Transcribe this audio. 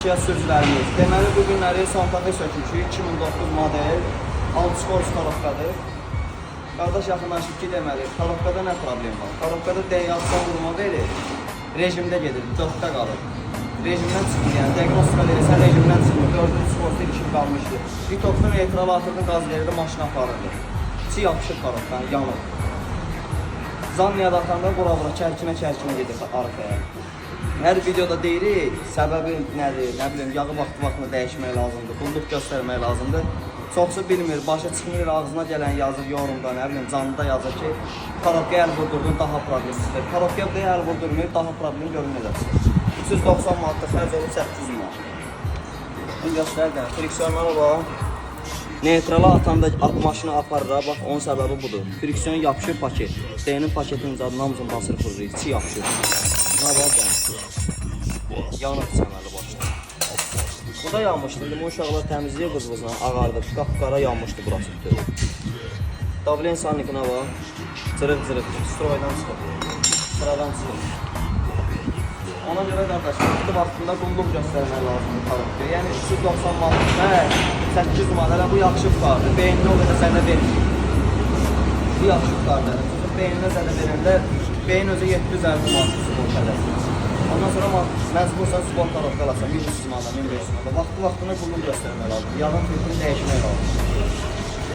Sürücülərimiz. Deməli, bu günləri Santa Fe sökülüşü 2009 model Altscorch korobkadır. Qardaş yaxınlaşıb ki, deməli, korobkada nə problem var? Korobkada deyaksiyon vurma verir, rejimdə gedir, 4-də qalır. Rejimdən çıxır, yəni diagnostika verirsən, rejimdən çıxır, 4-cü skorsu ilişib qalmışdır. Bitoxdan etralatordan qaz verirdi, maşına aparırdı. İçi yapışır korobkanı, yanır. Zanniyada atanda bura-bura, çərkinə gedir arxaya. Hər videoda deyirik, səbəbi nədir, nə bilim, yağı vaxtını dəyişmək lazımdır, qulluq göstərmək lazımdır. Çoxsu bilmir, başa çıxmır, ağzına gələn yazır yorumda, nə bilim, canlıda yazır ki, korobkaya əl vurdurdun, daha problemsizdir. Korobkaya əl vurdurmayıb, daha problem görünməyəcəksin. 390 manatda xərc olub 800 manat. Bunu göstərdən, friksiyonlara bax. Neytrala atanda maşını aparır, bax, onun səbəbi budur. Friksiyon yapışır paket. D-nin paketinin zadını hamısını basır fırlayır, içi yapışır. Buna bax, yanıq çəməli başına. Bu da yanmışdı, limon uşaqlar təmizliyə qızvızla ağardı, qapqara yanmışdı burası. Davlen sannikına bax, cırıq-cırıq, stroydan çıxır, sıradan çıxır. Ona görə qardaşlar, vaxtında qulluq göstərmək lazımdır korobkaya. Yəni 390 manat, 800 manat, hələ bu yaxşı tutardı. Beyninə o qədər zədə verir. Bu yaxşı tutardı. Beyninə zədə verəndə, beyin özü 750 manat sport ədəsi. Ondan sonra məcbursan sport korobka alasan, 1300 manat, 1500 manat. Vaxtına qulluq göstərmək lazımdır. Yağın filtrini dəyişmək lazımdır.